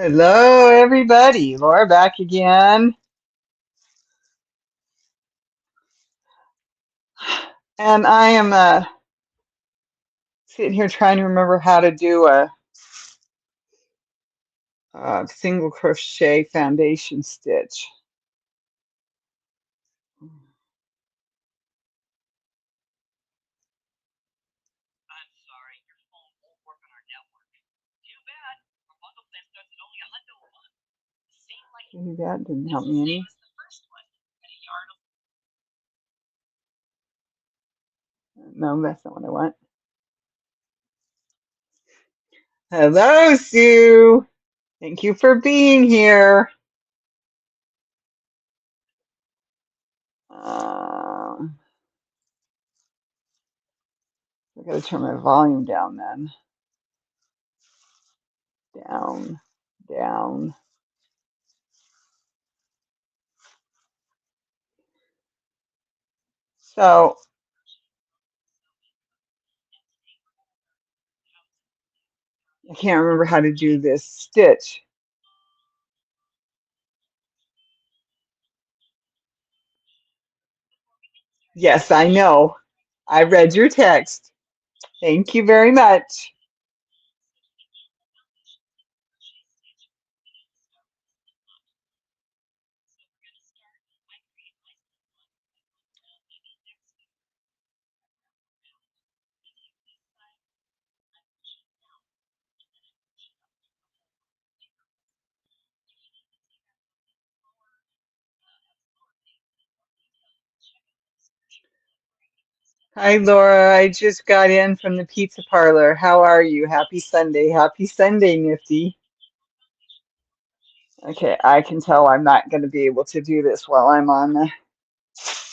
Hello, everybody. Laura back again. And I am sitting here trying to remember how to do a single crochet foundation stitch. Maybe that didn't help me any. No, that's not what I want. Hello, Sue. Thank you for being here. I gotta turn my volume down then. Down, down. So I can't remember how to do this stitch. Yes, I know. I read your text. Thank you very much. Hi, Laura. I just got in from the pizza parlor. How are you? Happy Sunday. Happy Sunday, Nifty. Okay, I can tell I'm not going to be able to do this while I'm on the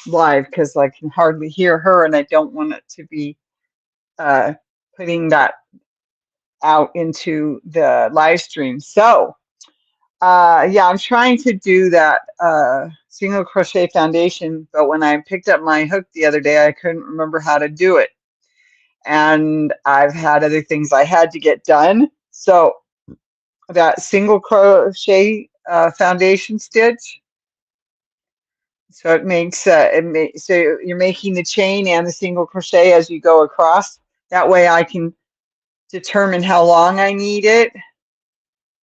live because I can hardly hear her and I don't want it to be uh, putting that out into the live stream. So, yeah, I'm trying to do that single crochet foundation, but when I picked up my hook the other day, I couldn't remember how to do it. And I've had other things I had to get done. So that single crochet foundation stitch. So so you're making the chain and the single crochet as you go across. That way I can determine how long I need it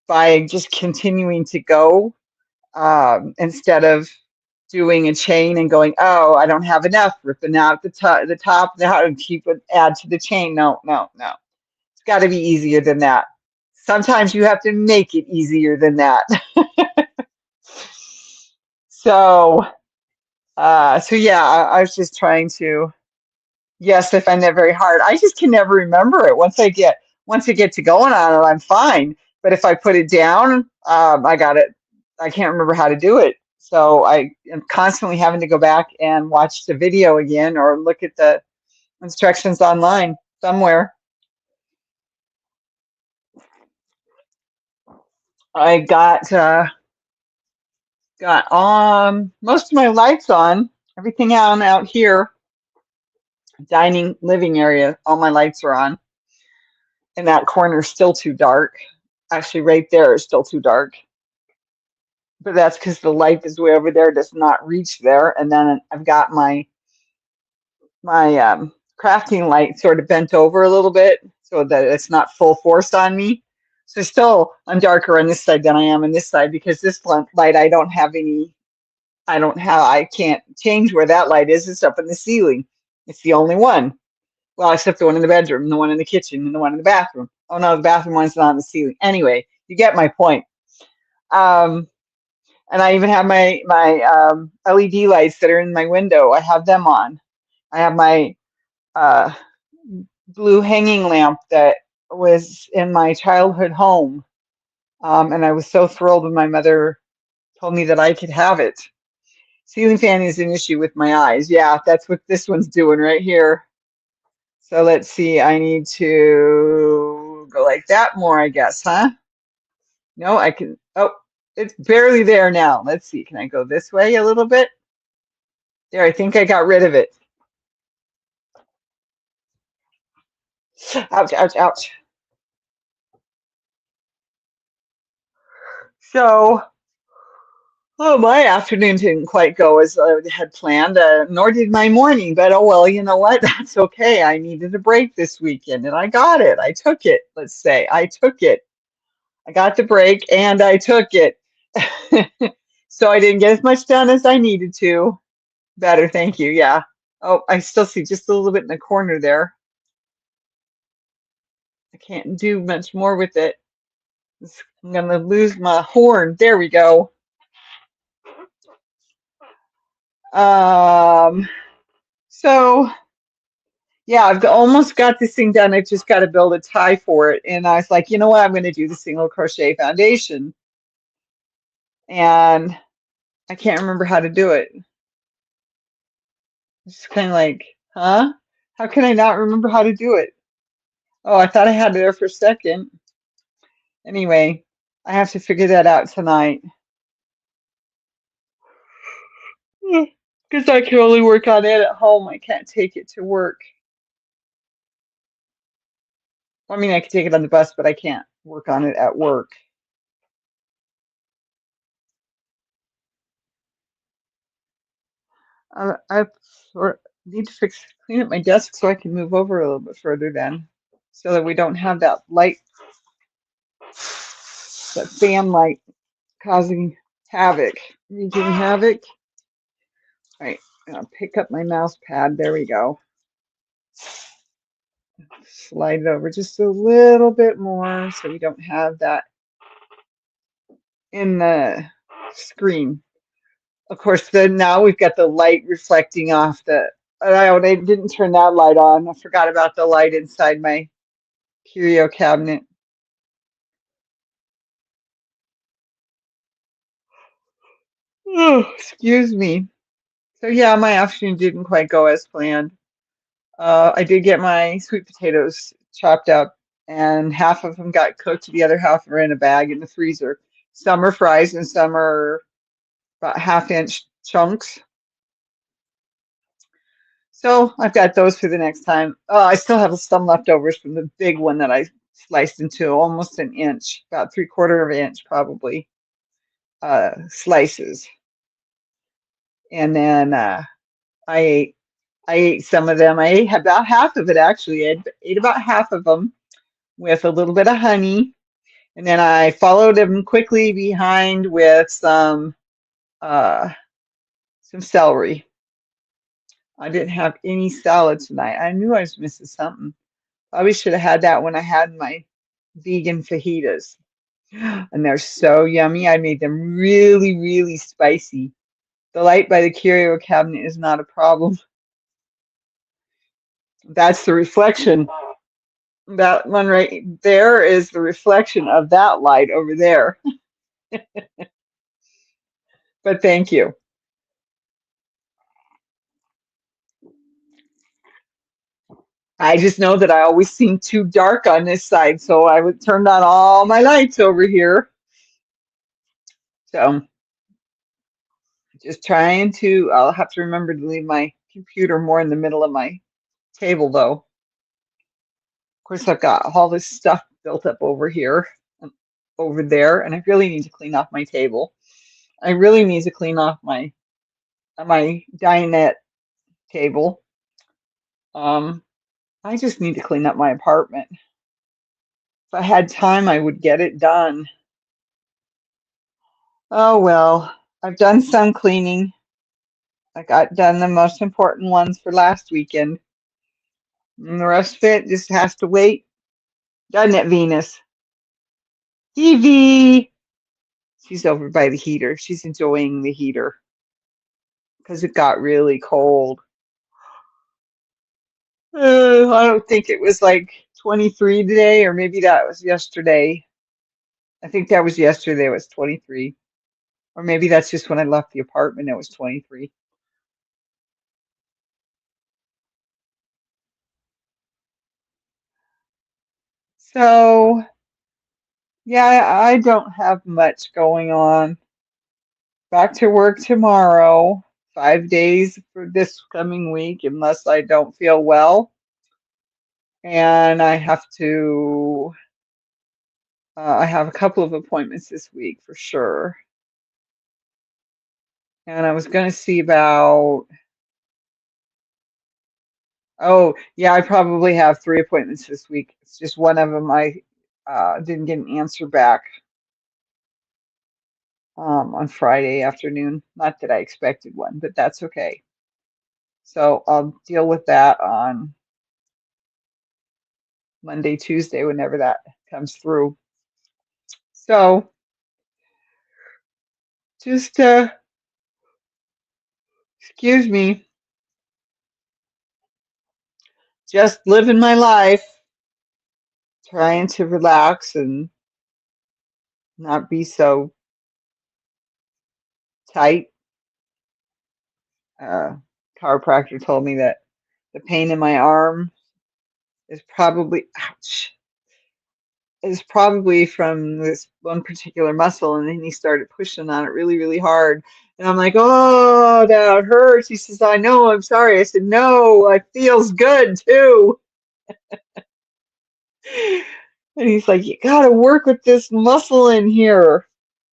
by just continuing to go instead of doing a chain and going, oh, I don't have enough, ripping out the top, now and keep it, add to the chain. No, no, no. It's got to be easier than that. Sometimes you have to make it easier than that. So, so yeah, I was just trying to. Yes, I find that very hard. I just can never remember it. Once I get to going on it, I'm fine. But if I put it down, I got it. I can't remember how to do it. So I am constantly having to go back and watch the video again or look at the instructions online somewhere. I got most of my lights on, everything on out here, dining living area, all my lights are on. And that corner is still too dark. Actually, right there is still too dark. But that's because the light is way over there, does not reach there. And then I've got my crafting light sort of bent over a little bit so that it's not full force on me. So still, I'm darker on this side than I am on this side because this light I can't change where that light is. It's up in the ceiling. It's the only one. Well, except the one in the bedroom, the one in the kitchen, and the one in the bathroom. Oh no, the bathroom one's not on the ceiling. Anyway, you get my point. Um, and I even have my LED lights that are in my window. I have them on. I have my uh, blue hanging lamp that was in my childhood home, and I was so thrilled when my mother told me that I could have it. Ceiling fan is an issue with my eyes. Yeah, that's what this one's doing right here. So let's see, I need to go like that more, I guess, huh? No, I can, oh, it's barely there now. Let's see, can I go this way a little bit? There, I think I got rid of it. Ouch, ouch, ouch. So, oh, my afternoon didn't quite go as I had planned, nor did my morning. But oh well, you know what? That's okay. I needed a break this weekend, and I got it. I took it. Let's say I took it. I got the break, and I took it. So I didn't get as much done as I needed to. Better, thank you. Yeah. Oh, I still see just a little bit in the corner there. I can't do much more with it. I'm gonna lose my horn. There we go. Um, so yeah, I've almost got this thing done. I've just got to build a tie for it. And I was like, you know what? I'm going to do the single crochet foundation. And I can't remember how to do it. It's kind of like, huh? How can I not remember how to do it? Oh, I thought I had it there for a second. Anyway, I have to figure that out tonight. Because I can only work on it at home. I can't take it to work. I mean, I can take it on the bus, but I can't work on it at work. I need to clean up my desk so I can move over a little bit further then, so that we don't have that light, that fan light causing havoc, wreaking havoc. All right, I'll pick up my mouse pad. There we go. Slide it over just a little bit more so we don't have that in the screen. Of course, then now we've got the light reflecting off the. I didn't turn that light on. I forgot about the light inside my curio cabinet. Oh, excuse me. So yeah, my afternoon didn't quite go as planned. I did get my sweet potatoes chopped up, and half of them got cooked. The other half are in a bag in the freezer. Some are fries, and some are about half-inch chunks. So I've got those for the next time. I still have some leftovers from the big one that I sliced into almost an inch, about 3/4 of an inch probably, slices. And then I ate I ate some of them. I ate about half of it actually. I ate about half of them with a little bit of honey, and then I followed them quickly behind with uh, some celery. I didn't have any salad tonight. I knew I was missing something. Probably should have had that when I had my vegan fajitas. And they're so yummy. I made them really, really spicy. The light by the curio cabinet is not a problem. That's the reflection. That one right there is the reflection of that light over there. But thank you. I just know that I always seem too dark on this side, so I would turn on all my lights over here. So just trying to, I'll have to remember to leave my computer more in the middle of my table though. Of course, I've got all this stuff built up over here and over there, and I really need to clean off my table. I really need to clean off my dinette table. Um, I just need to clean up my apartment. If I had time, I would get it done. Oh well, I've done some cleaning. I got done the most important ones for last weekend. And the rest of it just has to wait. Doesn't it, Venus? Evie! She's over by the heater. She's enjoying the heater because it got really cold. I don't think it was like 23 today, or maybe that was yesterday. I think that was yesterday, it was 23. Or maybe that's just when I left the apartment, it was 23. So, yeah, I don't have much going on. Back to work tomorrow, 5 days for this coming week, unless I don't feel well. And I have to I have a couple of appointments this week for sure. And I was going to see about, oh, yeah, I probably have 3 appointments this week. It's just one of them I didn't get an answer back on Friday afternoon. Not that I expected one, but that's okay. So I'll deal with that on Monday, Tuesday, whenever that comes through. So just, excuse me, just living my life, trying to relax and not be so tight. Uh, Chiropractor told me that the pain in my arm is probably, ouch, is probably from this one particular muscle. And then he started pushing on it really, really hard. And I'm like, oh, that hurts. He says, I know, I'm sorry. I said, no, it feels good too. And he's like, you got to work with this muscle in here.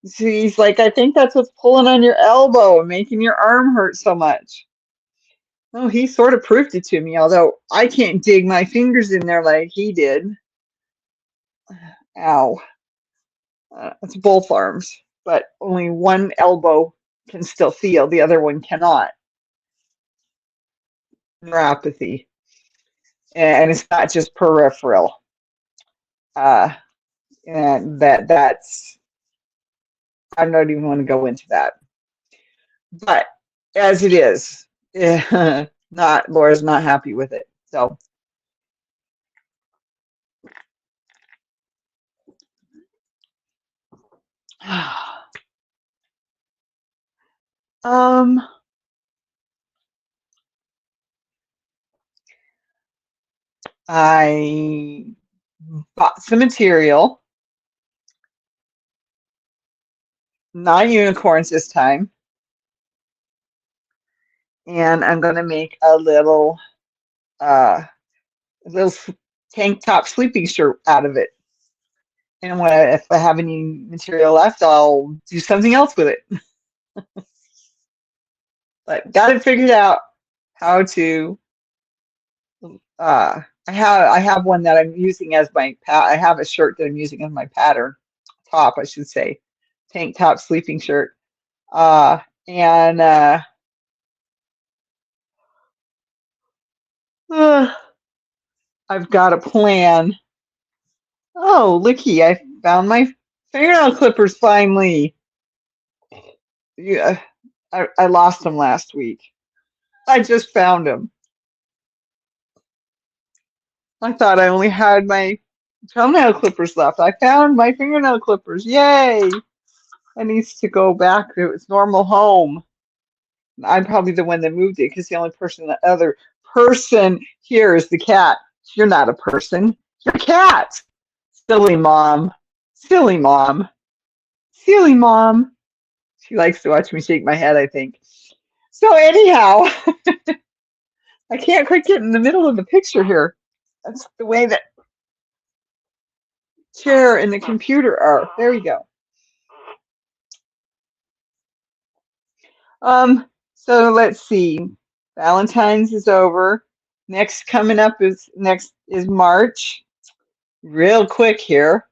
So he's like, I think that's what's pulling on your elbow and making your arm hurt so much. Oh, he sort of proved it to me, although I can't dig my fingers in there like he did. Ow. It's both arms, but only one elbow can still feel, the other one cannot. Neuropathy. And it's not just peripheral. Uh, and that's, I don't even want to go into that. But as it is, not Laura's not happy with it. So um I bought some material, not unicorns this time, and I'm gonna make uh a little tank top sleeping shirt out of it. And if I have any material left, I'll do something else with it. But got it figured out how to. I have one that I'm using as my I have a shirt that I'm using as my pattern top, I should say, tank top sleeping shirt. And uh, I've got a plan. Oh, looky, I found my fingernail clippers finally. Yeah, I lost them last week. I just found them. I thought I only had my toenail clippers left. I found my fingernail clippers. Yay! I needs to go back to its normal home. I'm probably the one that moved it because the other person here is the cat. You're not a person. You're a cat. Silly mom. Silly mom. Silly mom. She likes to watch me shake my head, I think. So anyhow, I can't quite get in the middle of the picture here. That's the way that chair and the computer are. There we go. So let's see. Valentine's is over. Next is March. Real quick here.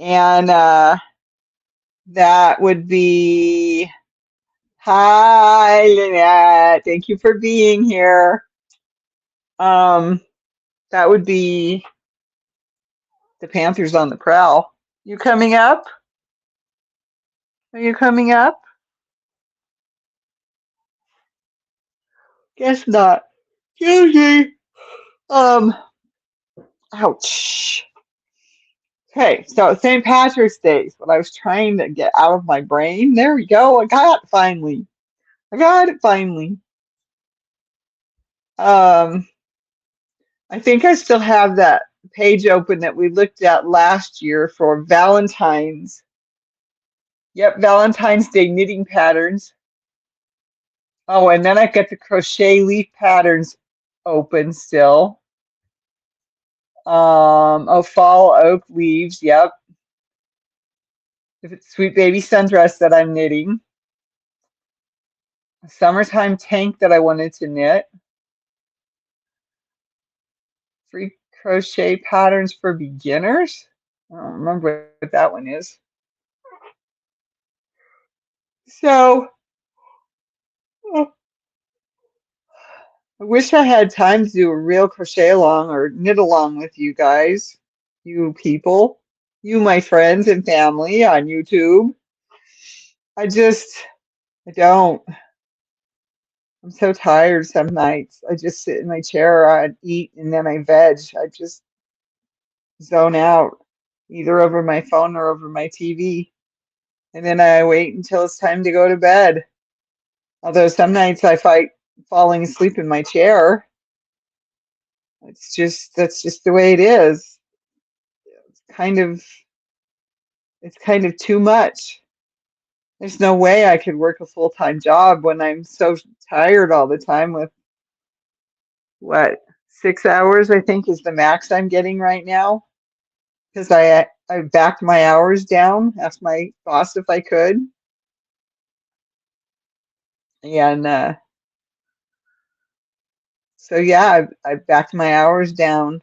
And that would be, hi Lynette. Thank you for being here. That would be the Panthers on the Prowl. You coming up? Are you coming up? Guess not. Tuesday. Ouch. Okay, so St. Patrick's Day is what I was trying to get out of my brain. There we go. I got it finally. I got it finally. I think I still have that page open that we looked at last year for Valentine's. Yep, Valentine's Day knitting patterns. Oh, and then I got the crochet leaf patterns open still. Oh, fall oak leaves. Yep. If it's Sweet Baby Sundress that I'm knitting, a summertime tank that I wanted to knit, free crochet patterns for beginners. I don't remember what that one is. So I wish I had time to do a real crochet along or knit along with you guys, you people, you my friends and family on YouTube. I just, I don't. I'm so tired some nights. I just sit in my chair, I eat, and then I veg. I just zone out, either over my phone or over my TV. And then I wait until it's time to go to bed. Although some nights I fight falling asleep in my chair. That's just the way it is. It's kind of it's kind of too much. There's no way I could work a full-time job when I'm so tired all the time with what, 6 hours I think is the max I'm getting right now. Because I backed my hours down, asked my boss if I could, and so yeah, I backed my hours down.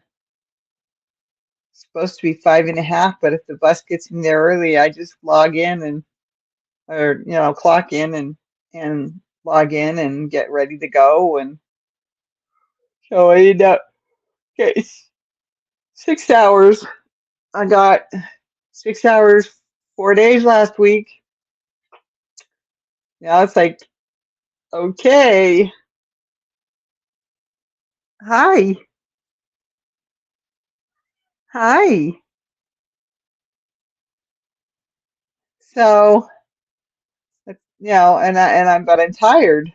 It's supposed to be 5.5, but if the bus gets me there early, I just log in and or clock in and log in and get ready to go, and so I end up okay, 6 hours. I got 6 hours 4 days last week. Now it's like, okay, hi, hi. So, but I'm tired.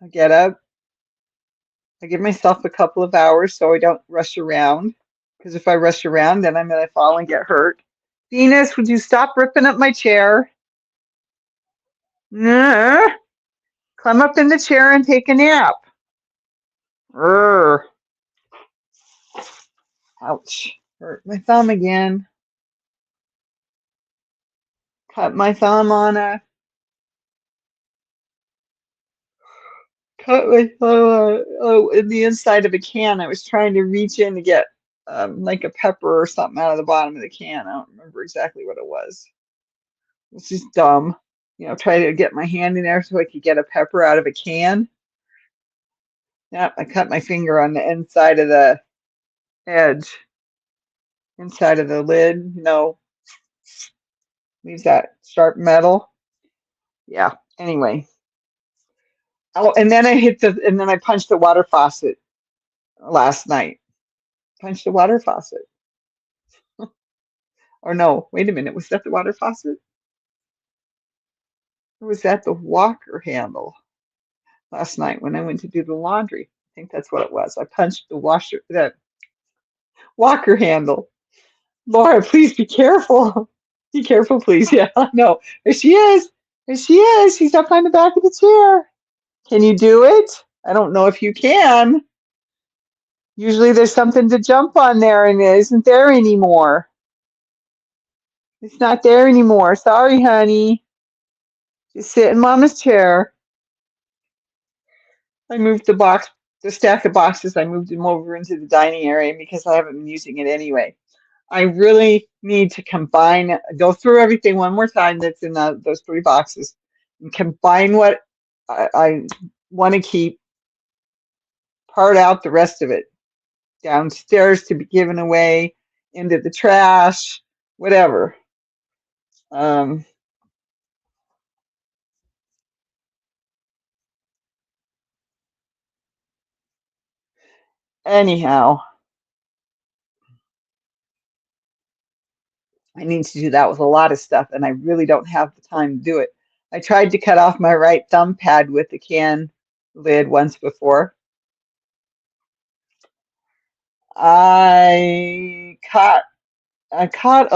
I get up, I give myself a couple of hours so I don't rush around. Because if I rush around, then I'm gonna fall and get hurt. Venus, would you stop ripping up my chair? Nah. Climb up in the chair and take a nap. Urgh. Ouch. Hurt my thumb again. Cut my thumb on a cut my thumb in the inside of a can. I was trying to reach in to get like a pepper or something out of the bottom of the can. I don't remember exactly what it was. It's just dumb. Try to get my hand in there so I could get a pepper out of a can. Yep, I cut my finger on the inside of the edge, inside of the lid. Leaves that sharp metal. Yeah. Anyway. Oh, and then I punched the water faucet last night. Punched the water faucet. Or no, wait a minute. Was that the water faucet? Or was that the walker handle last night when I went to do the laundry? I think that's what it was. I punched the walker handle. Laura, please be careful. Be careful, please. Yeah, no. There she is. There she is. She's up on the back of the chair. Can you do it? I don't know if you can. Usually there's something to jump on there and it isn't there anymore. It's not there anymore. Sorry, honey. Just sit in Mama's chair. I moved the stack of boxes, I moved them over into the dining area because I haven't been using it anyway. I really need to go through everything one more time that's in those 3 boxes and combine what I want to keep, part out the rest of it downstairs to be given away, into the trash, whatever. Anyhow, I need to do that with a lot of stuff, and I really don't have the time to do it. I tried to cut off my right thumb pad with the can lid once before. I caught a can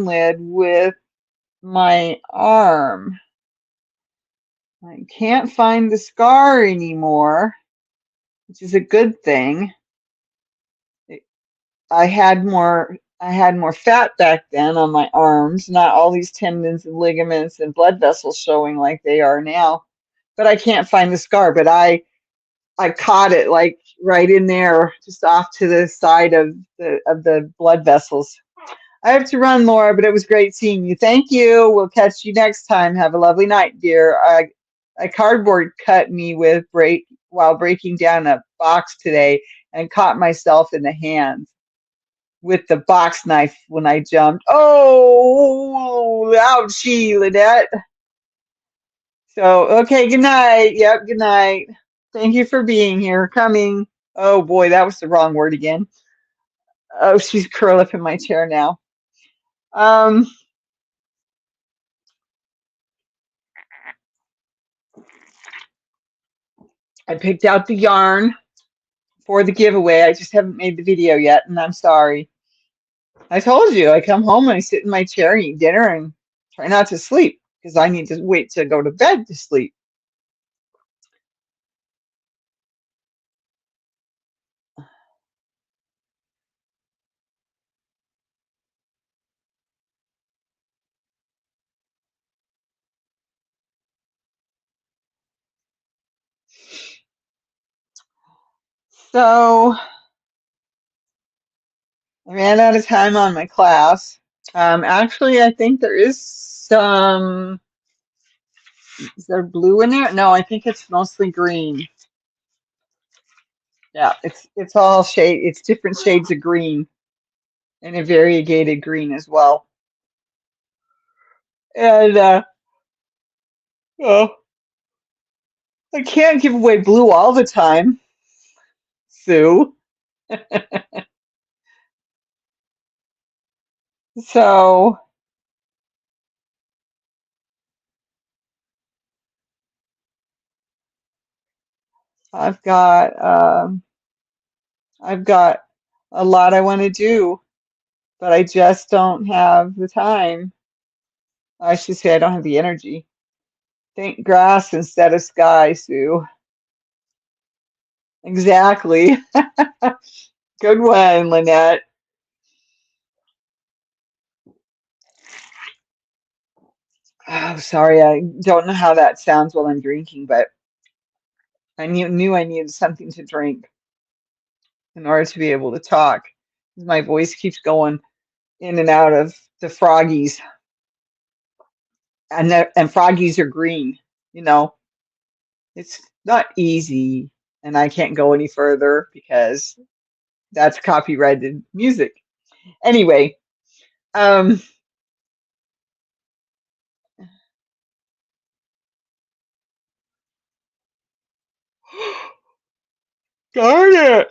lid with my arm. I can't find the scar anymore, which is a good thing. I had more I had more fat back then on my arms, not all these tendons and ligaments and blood vessels showing like they are now. But I can't find the scar, but I caught it like right in there, just off to the side of the blood vessels. I have to run, Laura, but it was great seeing you. Thank you. We'll catch you next time. Have a lovely night, dear. I cardboard cut me with break while breaking down a box today and caught myself in the hands with the box knife when I jumped. Oh, ouchie, Lynette. So, okay, good night. Yep, good night. Thank you for being here, coming. Oh boy, that was the wrong word again. Oh, she's curled up in my chair now. Um, I picked out the yarn for the giveaway. I just haven't made the video yet, and I'm sorry. I told you, I come home and I sit in my chair and eat dinner and try not to sleep because I need to wait to go to bed to sleep. So I ran out of time on my class. Actually, I think there is some. Is there blue in there? No, I think it's mostly green. Yeah, it's all shade. It's different shades of green and a variegated green as well. And oh, I can't give away blue all the time, Sue. So I've got um, I've got a lot I want to do, but I just don't have the time. I should say I don't have the energy. Think grass instead of sky, Sue. Exactly. Good one, Lynette. Oh, sorry, I don't know how that sounds while I'm drinking, but I knew I needed something to drink in order to be able to talk. My voice keeps going in and out of the froggies, and froggies are green. You know, it's not easy, and I can't go any further because that's copyrighted music. Anyway, um, darn it.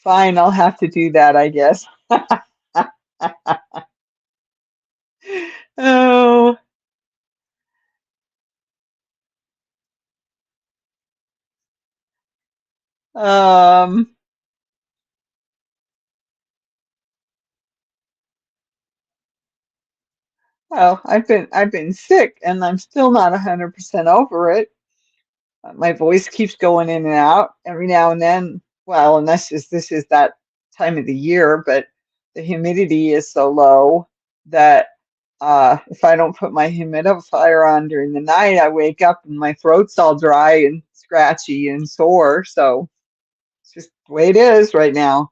Fine, I'll have to do that, I guess. Oh, um, well, I've been sick and I'm still not 100% over it. My voice keeps going in and out every now and then. Well, and this is that time of the year, but the humidity is so low that if I don't put my humidifier on during the night, I wake up and my throat's all dry and scratchy and sore. So it's just the way it is right now.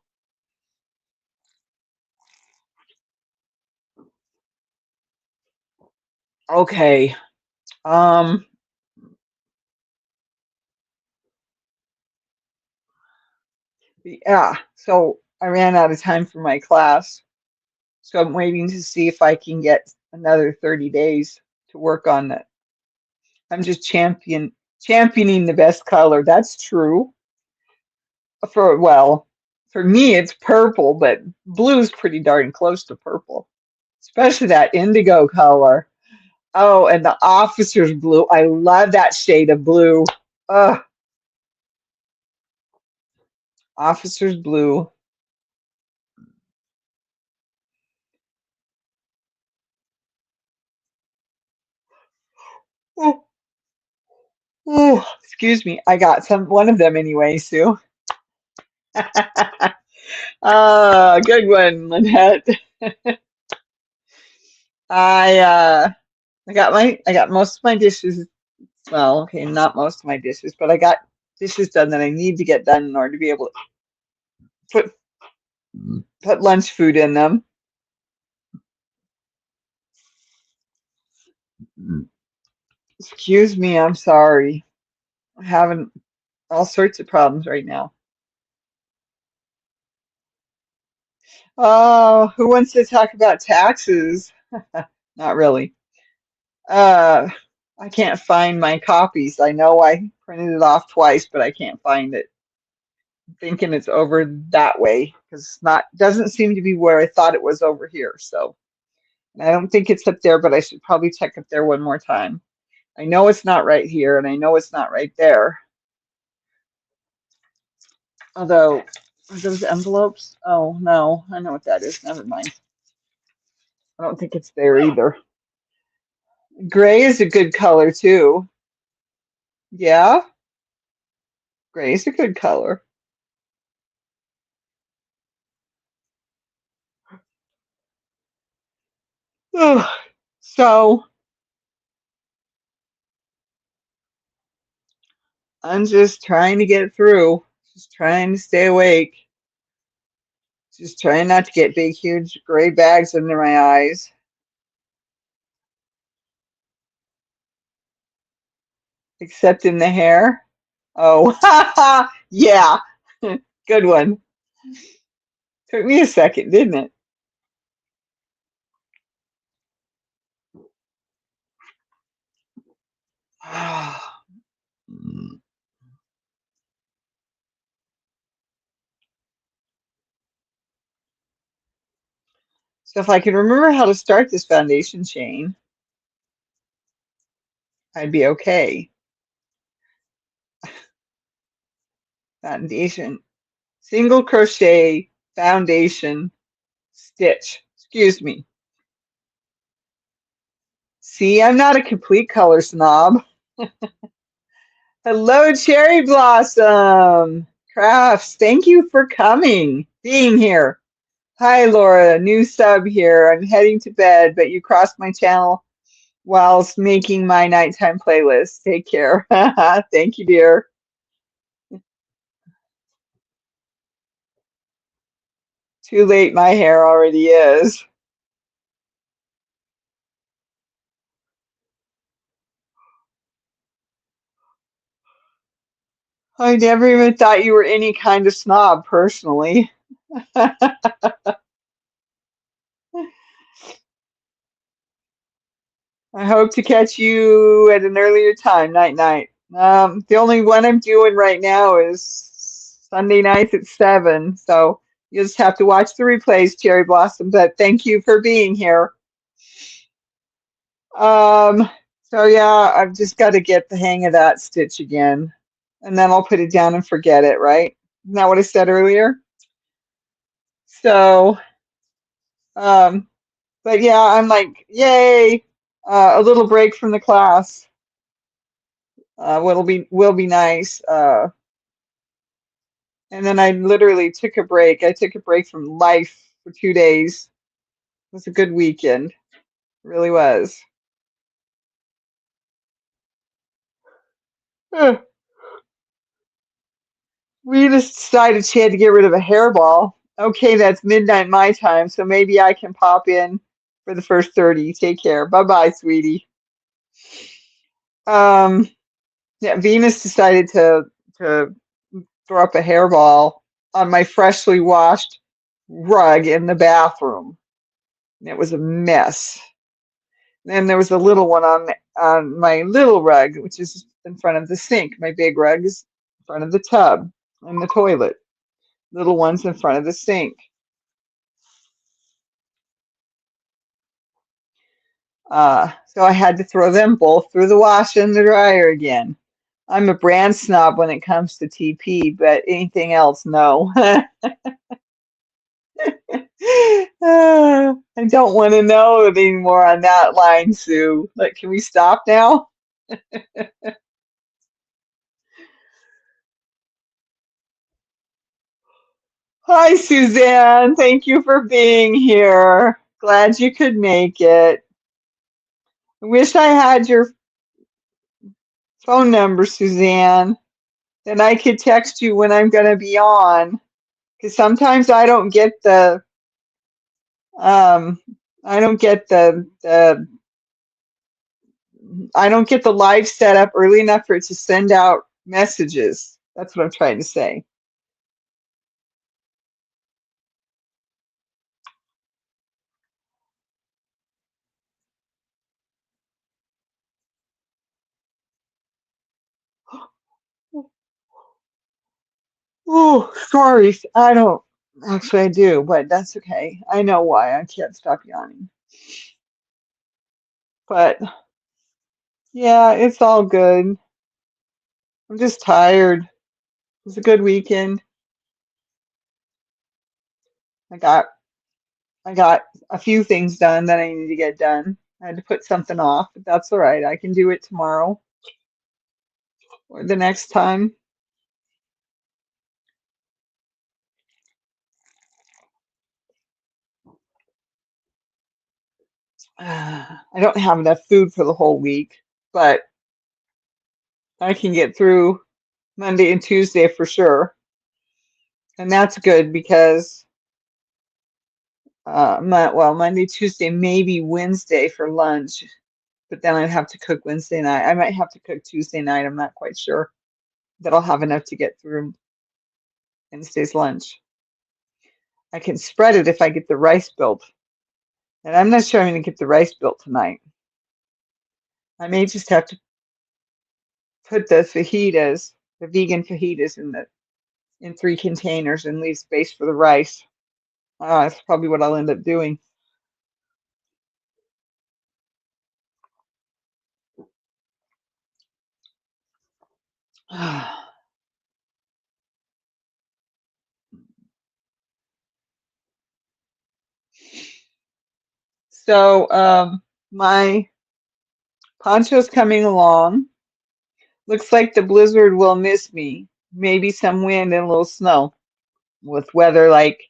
Okay. Um, yeah. So I ran out of time for my class. So I'm waiting to see if I can get another 30 days to work on it. I'm just championing the best color. That's true. For me it's purple, but blue's pretty darn close to purple, especially that indigo color. Oh, and the officer's blue. I love that shade of blue. Ugh, officer's blue. Oh, oh, excuse me. I got one of them anyway, Sue. Good one, Lynette. I uh I got most of my dishes. Well, okay, not most of my dishes, but I got dishes done that I need to get done in order to be able to put put lunch food in them. Excuse me, I'm sorry. I'm having all sorts of problems right now. Oh, who wants to talk about taxes? Not really. Uh, I can't find my copies. I know I printed it off twice, but I can't find it. I'm thinking it's over that way because it's not doesn't seem to be where I thought it was over here. So, and I don't think it's up there, but I should probably check up there one more time. I know it's not right here, and I know it's not right there. Although, are those envelopes? Oh, no, I know what that is. Never mind. I don't think it's there either. Gray is a good color too. Yeah, gray is a good color. Ugh. So I'm just trying to get through, just trying to stay awake, just trying not to get big, huge gray bags under my eyes, except in the hair. Oh, yeah, good one. Took me a second, didn't it? So if I could remember how to start this foundation chain, I'd be okay. Foundation, single crochet, foundation, stitch. Excuse me. See, I'm not a complete color snob. Hello, Cherry Blossom Crafts. Thank you for being here. Hi, Laura, new sub here. I'm heading to bed, but you crossed my channel whilst making my nighttime playlist. Take care. Thank you, dear. Too late, my hair already is. I never even thought you were any kind of snob, personally. I hope to catch you at an earlier time, night night. The only one I'm doing right now is Sunday nights at 7, so you'll just have to watch the replays, Cherry Blossom, but thank you for being here. Um, so yeah, I've just got to get the hang of that stitch again, and then I'll put it down and forget it, right? Isn't that what I said earlier? So, um, but yeah, I'm like, yay, a little break from the class. Will be nice. And then I literally took a break. I took a break from life for 2 days. It was a good weekend. It really was. Ugh. We just decided she had to get rid of a hairball. Okay, that's midnight my time, so maybe I can pop in for the first 30. Take care. Bye bye, sweetie. Um, yeah, Venus decided to throw up a hairball on my freshly washed rug in the bathroom. And it was a mess. And there was a little one on my little rug, which is in front of the sink. My big rug is in front of the tub and the toilet. Little one's in front of the sink. So I had to throw them both through the washer and the dryer again. I'm a brand snob when it comes to TP, but anything else, no. I don't want to know anymore on that line, Sue. Like, can we stop now? Hi, Suzanne. Thank you for being here. Glad you could make it. I wish I had your phone number, Suzanne, then I could text you when I'm going to be on. Because sometimes um, I don't get I don't get the live set up early enough for it to send out messages. That's what I'm trying to say. Oh, sorry. I don't actually I do, but that's okay. I know why. I can't stop yawning. But yeah, it's all good. I'm just tired. It was a good weekend. I got I got a few things done that I needed to get done. I had to put something off, but that's all right. I can do it tomorrow or the next time. I don't have enough food for the whole week, but I can get through Monday and Tuesday for sure. And that's good because Monday, Tuesday, maybe Wednesday for lunch, but then I'd have to cook Wednesday night. I might have to cook Tuesday night. I'm not quite sure that I'll have enough to get through Wednesday's lunch. I can spread it if I get the rice built. And I'm not sure I'm going to get the rice built tonight. I may just have to put the vegan fajitas in 3 containers and leave space for the rice. That's probably what I'll end up doing. So my poncho's coming along. Looks like the blizzard will miss me. Maybe some wind and a little snow. With weather like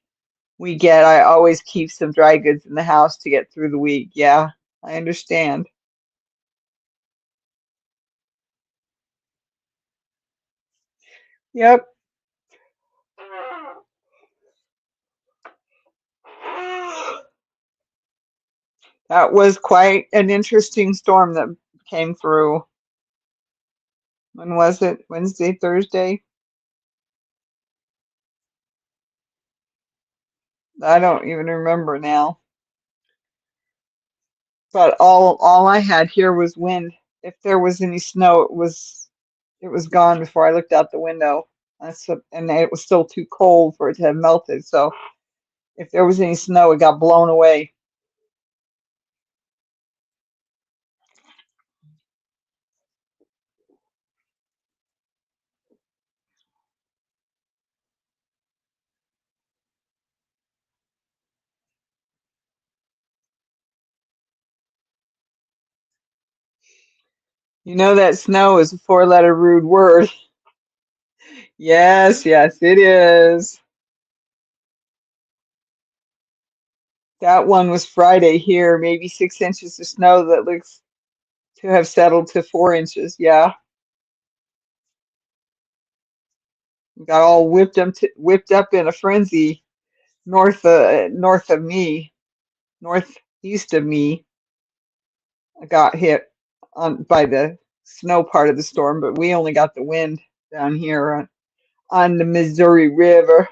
we get, I always keep some dry goods in the house to get through the week. Yeah, I understand. Yep. That was quite an interesting storm that came through. When was it? Wednesday, Thursday? I don't even remember now. But all I had here was wind. If there was any snow, it was gone before I looked out the window. And it was still too cold for it to have melted. So if there was any snow, it got blown away. You know that snow is a four-letter rude word. Yes, yes, it is. That one was Friday here, maybe 6 inches of snow that looks to have settled to 4 inches. Yeah, got all whipped up in a frenzy north of me, northeast of me. I got hit by the snow part of the storm, but we only got the wind down here on the Missouri River.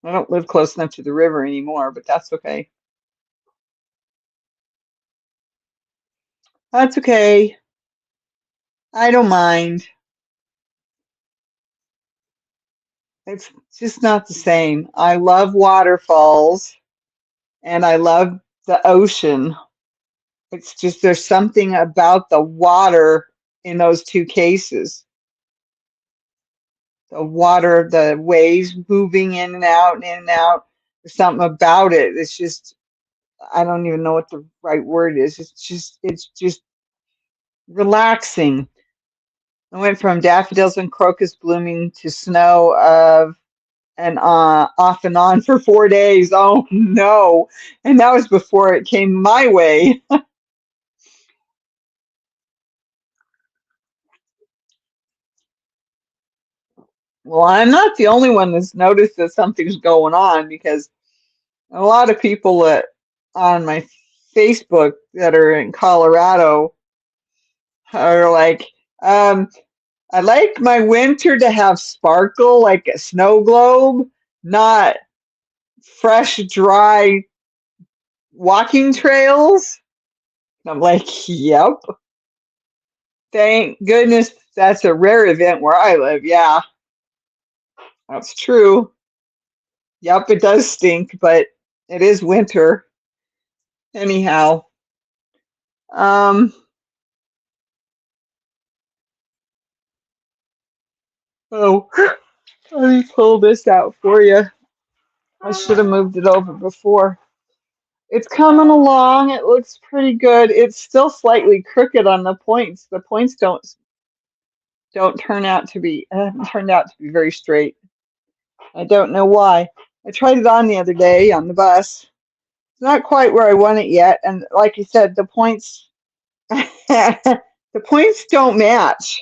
I don't live close enough to the river anymore, but that's okay. That's okay. I don't mind. It's just not the same. I love waterfalls and I love the ocean. It's just there's something about the water in those two cases. The water, the waves moving in and out and in and out. There's something about it. It's just I don't even know what the right word is. It's just relaxing. I went from daffodils and crocus blooming to snow of and off and on for 4 days. Oh no. And that was before it came my way. Well, I'm not the only one that's noticed that something's going on because a lot of people that on my Facebook that are in Colorado are like, um, I like my winter to have sparkle like a snow globe, not fresh, dry walking trails. And I'm like, yep, thank goodness that's a rare event where I live. Yeah, that's true. Yep, it does stink, but it is winter. Anyhow, um, oh, let me pull this out for you. I should have moved it over before. It's coming along. It looks pretty good. It's still slightly crooked on the points. The points don't turn out to be turned out to be very straight. I don't know why. I tried it on the other day on the bus. It's not quite where I want it yet, and like you said, the points the points don't match.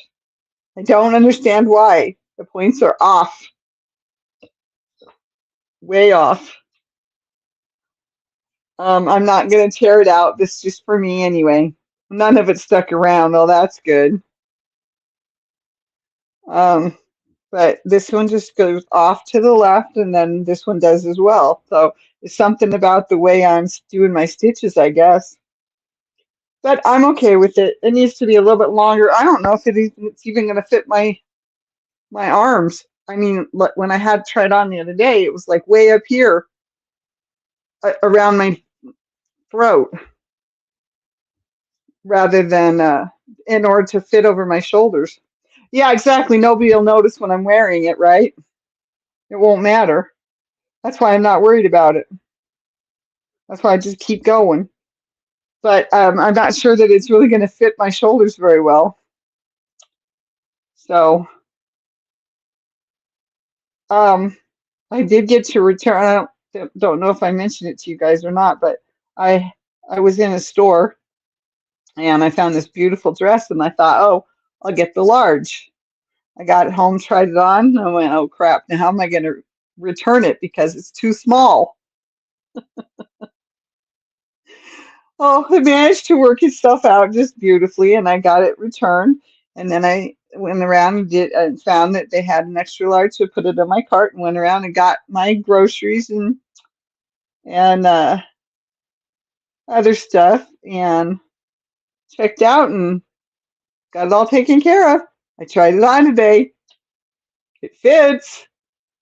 I don't understand why. The points are off, way off. I'm not gonna tear it out. This is just for me anyway. None of it stuck around, though that's good. Um, but this one just goes off to the left, and then this one does as well. So it's something about the way I'm doing my stitches, I guess. But I'm okay with it. It needs to be a little bit longer. I don't know if it's even going to fit my arms. I mean, when I had tried on the other day, it was like way up here around my throat rather than in order to fit over my shoulders. Yeah, exactly. Nobody will notice when I'm wearing it, right? It won't matter. That's why I'm not worried about it. That's why I just keep going. But I'm not sure that it's really going to fit my shoulders very well. So um, I did get to return. I don't know if I mentioned it to you guys or not, but I I was in a store and I found this beautiful dress and I thought, oh, I'll get the large. I got it home, tried it on, and I went, oh crap, now how am I going to return it because it's too small? Oh, I managed to work his stuff out just beautifully, and I got it returned. And then I went around and did and found that they had an extra large, so put it in my cart and went around and got my groceries and other stuff and checked out and got it all taken care of. I tried it on today. It fits.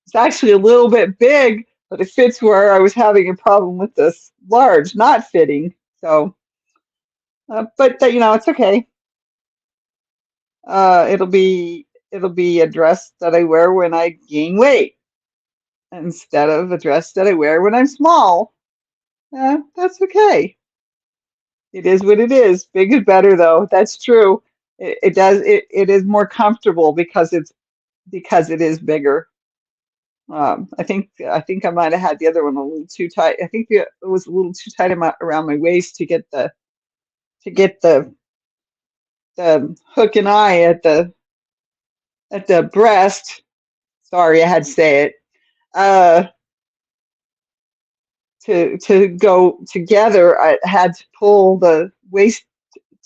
It's actually a little bit big, but it fits where I was having a problem with this large not fitting. So, but it's okay. It'll be a dress that I wear when I gain weight instead of a dress that I wear when I'm small. That's okay. It is what it is. Big is better though. That's true. It is more comfortable because it is bigger. I think I might have had the other one a little too tight. I think it was a little too tight around my waist to get the hook and eye at the breast. Sorry, I had to say it. Uh, to go together, I had to pull the waist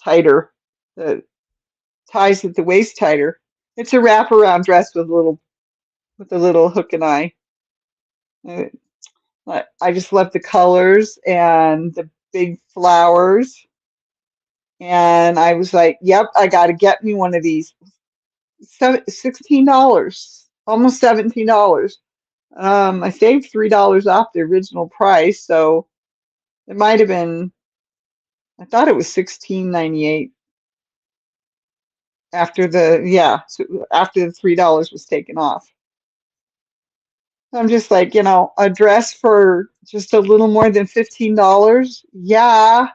tighter, the ties at the waist tighter. It's a wraparound dress with a little hook and eye. Uh, I just love the colors and the big flowers, and I was like, "Yep, I got to get me one of these." $16, almost $17. I saved $3 off the original price, so it might have been. I thought it was 16.98 after the $3 was taken off. I'm just like, a dress for just a little more than $15. Yeah,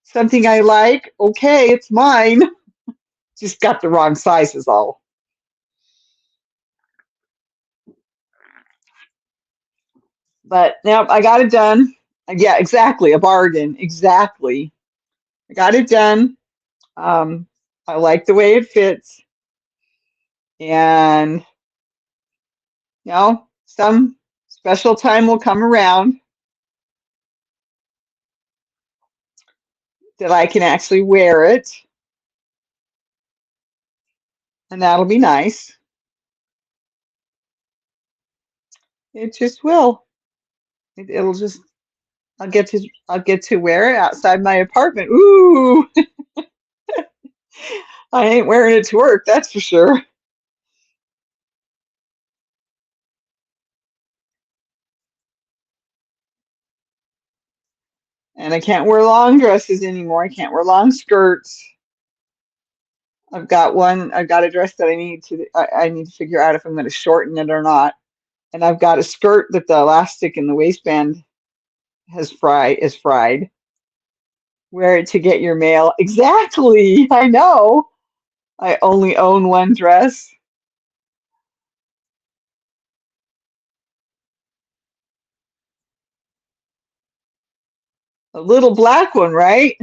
something I like. Okay, it's mine. Just got the wrong size is all. But now I got it done. Yeah, exactly. A bargain. Exactly. I got it done. Um, I like the way it fits. And, some special time will come around that I can actually wear it. And that'll be nice. It just will. It'll just I'll get to wear it outside my apartment. Ooh, I ain't wearing it to work, that's for sure. And I can't wear long dresses anymore. I can't wear long skirts. I've got a dress that I need to figure out if I'm going to shorten it or not. And I've got a skirt that the elastic in the waistband is fried. Wear it to get your mail. Exactly. I know. I only own one dress. A little black one, right?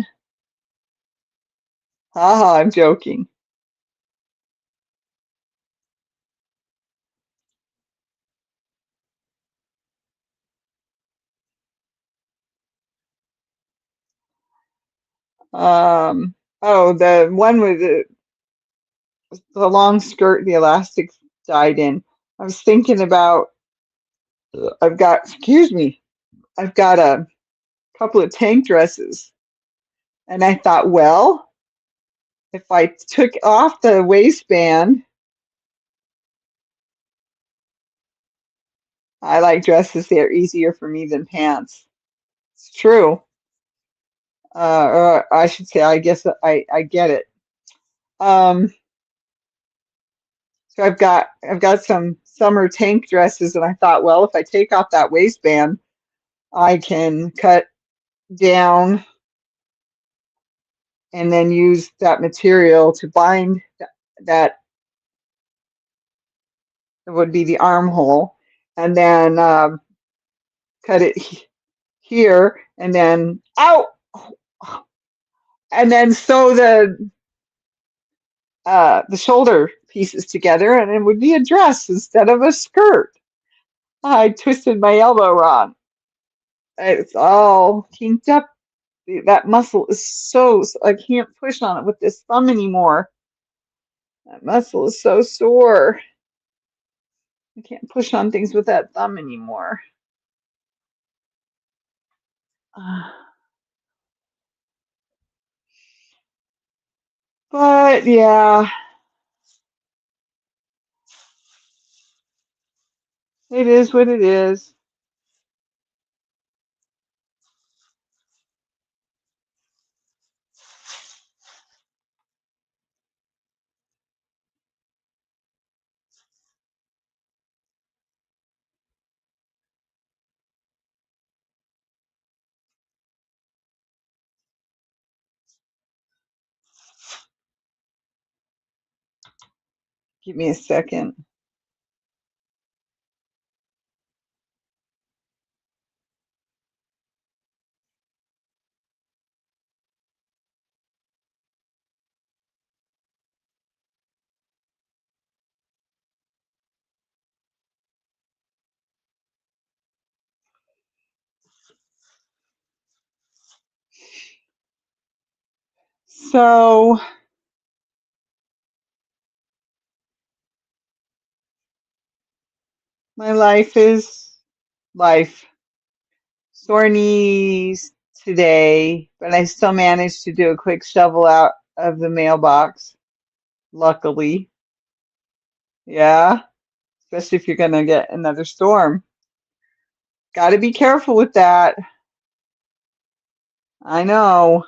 Haha, I'm joking. Oh, the one with the long skirt, the elastic dyed in. I was thinking about, excuse me, I've got a couple of tank dresses. And I thought, well, if I took off the waistband, I like dresses that are easier for me than pants. It's true. Or I should say, I guess I get it. Um, so I've got some summer tank dresses, and I thought, well, if I take off that waistband, I can cut down and then use that material to bind that would be the armhole, and then cut it here, and then out, and then sew the shoulder pieces together, and it would be a dress instead of a skirt. I twisted my elbow wrong. It's all kinked up. That muscle is I can't push on it with this thumb anymore. That muscle is so sore. I can't push on things with that thumb anymore. But yeah, it is what it is. Give me a second. So my life is life. Sore knees today, but I still managed to do a quick shovel out of the mailbox, luckily. Yeah, especially if you're gonna get another storm. Got to be careful with that. I know.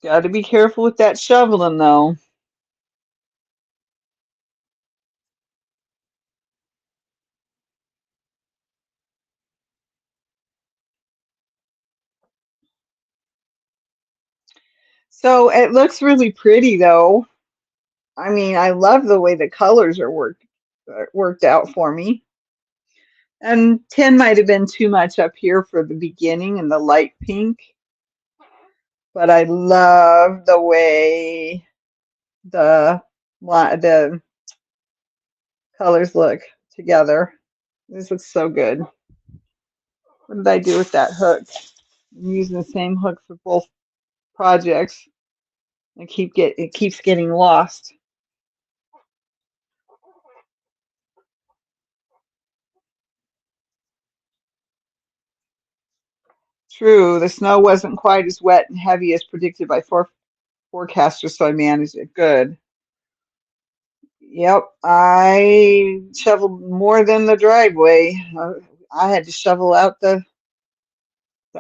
Got to be careful with that shoveling, though. So it looks really pretty, though. I mean, I love the way the colors are worked out for me. And 10 might have been too much up here for the beginning and the light pink, but I love the way the the colors look together. This looks so good. What did I do with that hook? I'm using the same hook for both projects. It keeps getting lost. True, the snow wasn't quite as wet and heavy as predicted by forecasters, so I managed it good. Yep, I shoveled more than the driveway. I had to shovel out the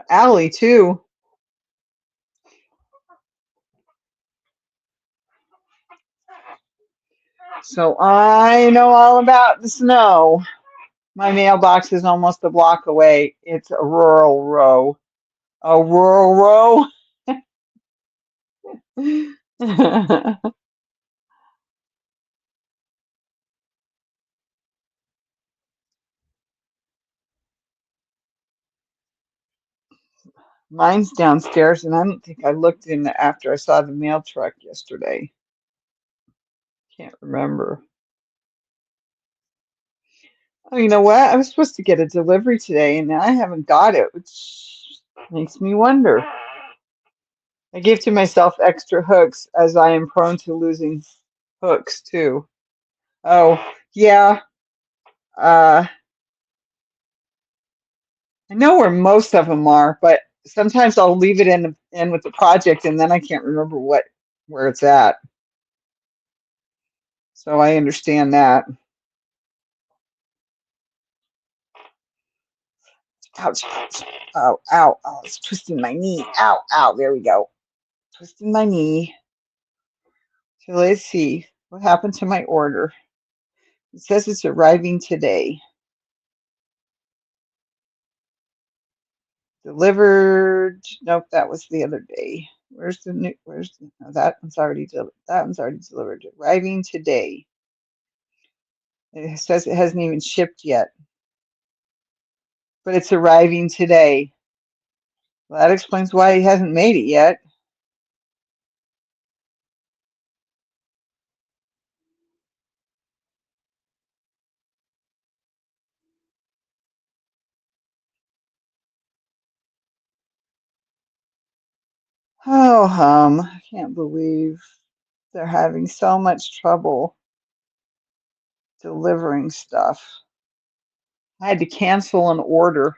alley too. So I know all about the snow. My mailbox is almost a block away. It's a rural row. A rural row. Mine's downstairs, and I don't think I looked in after I saw the mail truck yesterday. Can't remember. Oh, you know what? I was supposed to get a delivery today, and I haven't got it, which makes me wonder. I give to myself extra hooks as I am prone to losing hooks too. Oh, yeah. Uh, I know where most of them are, but sometimes I'll leave it in with the project, and then I can't remember where it's at. So I understand that. Ouch, ouch. Oh, ow, oh, it's twisting my knee. Ow, ow, there we go. Twisting my knee. So let's see what happened to my order. It says it's arriving today. Delivered. Nope, that was the other day. No, that one's already delivered. Arriving today. It says it hasn't even shipped yet, but it's arriving today. Well, that explains why he hasn't made it yet. Oh, I can't believe they're having so much trouble delivering stuff. I had to cancel an order.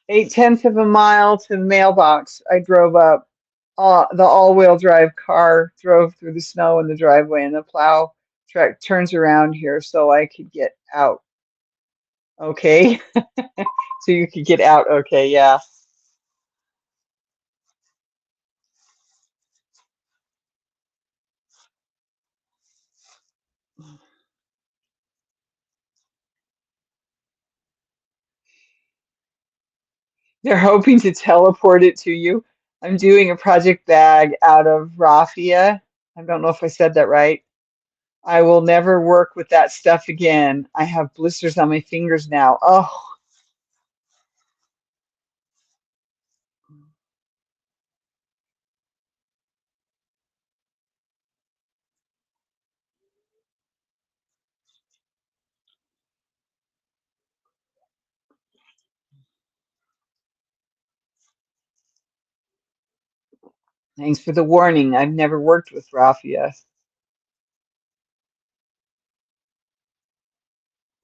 8/10 of a mile to the mailbox. I drove up. The all-wheel drive car drove through the snow in the driveway, and the plow truck turns around here so I could get out. Okay. So you could get out. Okay, yeah. They're hoping to teleport it to you. I'm doing a project bag out of raffia. I don't know if I said that right. I will never work with that stuff again. I have blisters on my fingers now. Oh, thanks for the warning. I've never worked with raffia.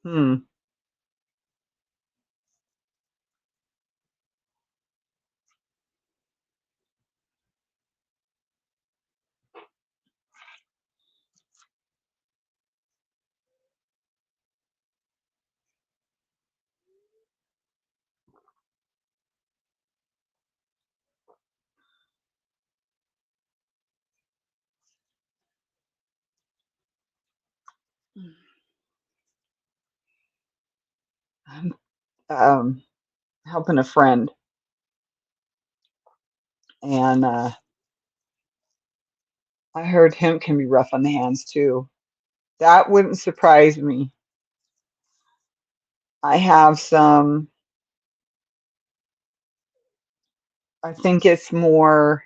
Hmm. I'm helping a friend, and I heard hemp can be rough on the hands too. That wouldn't surprise me. I have some, I think it's more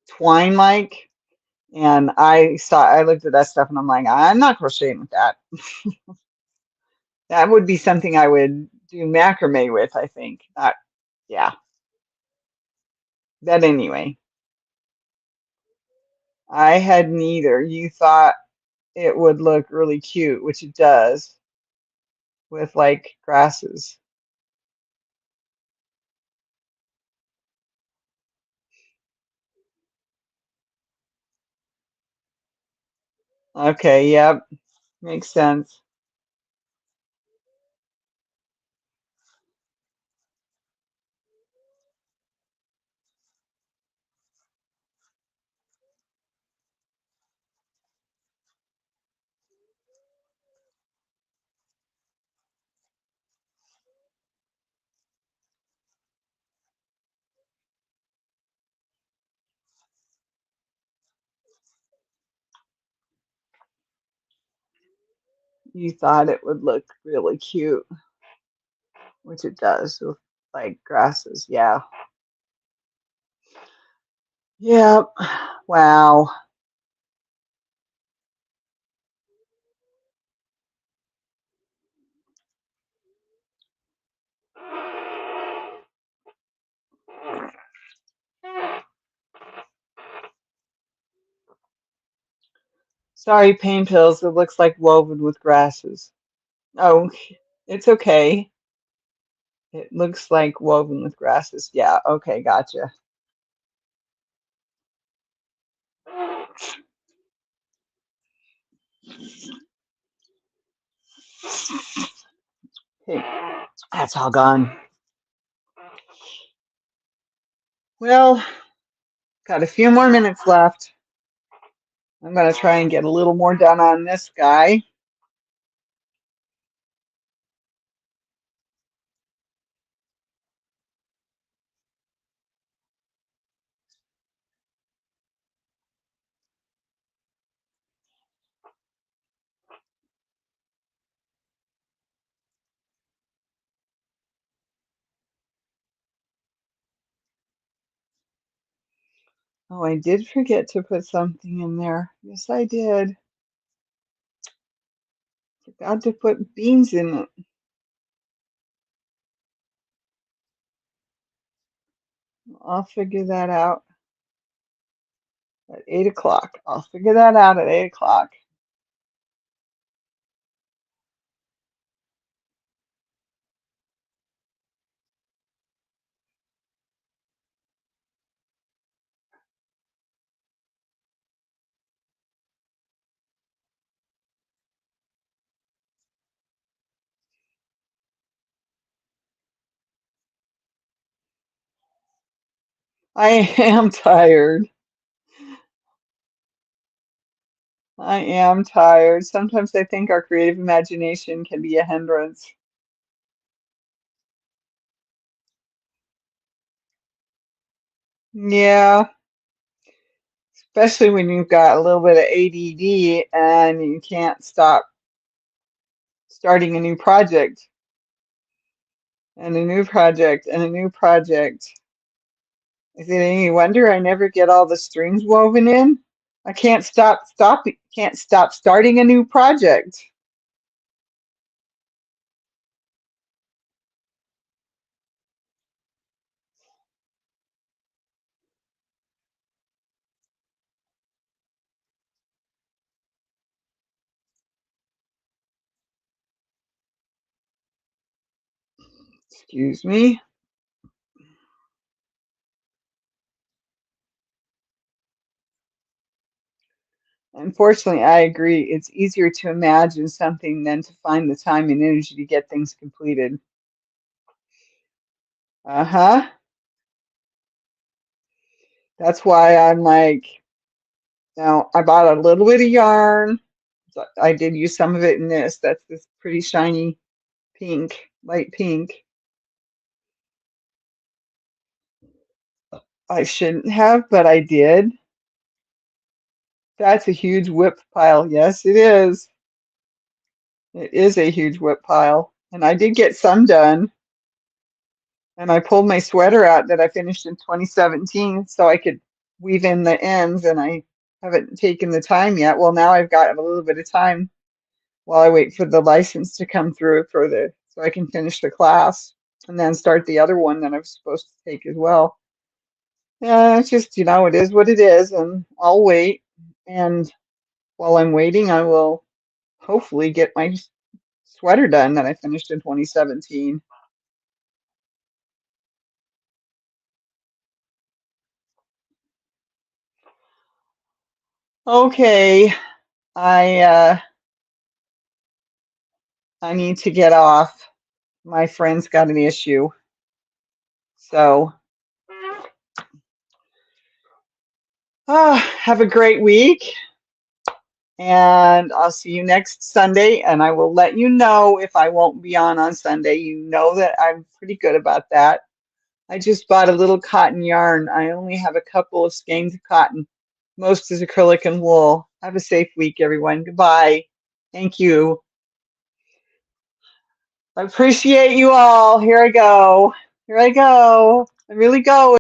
twine-like, and I looked at that stuff and I'm like, I'm not crocheting with that. That would be something I would do macrame with, I think. Not, yeah. But anyway, I had neither. You thought it would look really cute, which it does, with like grasses. Okay, yep, makes sense. You thought it would look really cute, which it does with like grasses. Yeah. Yep. Wow. Sorry, pain pills. It looks like woven with grasses. Oh, it's okay. It looks like woven with grasses. Yeah, okay, gotcha. Okay, that's all gone. Well, got a few more minutes left. I'm going to try and get a little more done on this guy. Oh, I did forget to put something in there. Yes, I did. Forgot to put beans in it. I'll figure that out at 8 o'clock. I'll figure that out at 8 o'clock. I am tired. I am tired. Sometimes I think our creative imagination can be a hindrance. Yeah, especially when you've got a little bit of ADD and you can't stop starting a new project and a new project and a new project. Is it any wonder I never get all the strings woven in? I can't stop starting a new project. Excuse me. Unfortunately, I agree. It's easier to imagine something than to find the time and energy to get things completed. Uh-huh. That's why I'm like, now I bought a little bit of yarn. It's So I did use some of it in this. That's this pretty shiny pink, light pink. I shouldn't have, but I did. That's a huge whip pile. Yes, it is. It is a huge whip pile. And I did get some done. And I pulled my sweater out that I finished in 2017 so I could weave in the ends, and I haven't taken the time yet. Well, now I've got a little bit of time while I wait for the license to come through for the so I can finish the class and then start the other one that I'm supposed to take as well. Yeah, it's just, it is what it is, and I'll wait. And while I'm waiting, I will hopefully get my sweater done that I finished in 2017. Okay, I uh, I need to get off. My friend's got an issue. So, have a great week, and I'll see you next Sunday. And I will let you know if I won't be on Sunday. You know that I'm pretty good about that. I just bought a little cotton yarn. I only have a couple of skeins of cotton. Most is acrylic and wool. Have a safe week, everyone. Goodbye. Thank you. I appreciate you all. Here I go. Here I go. I really go.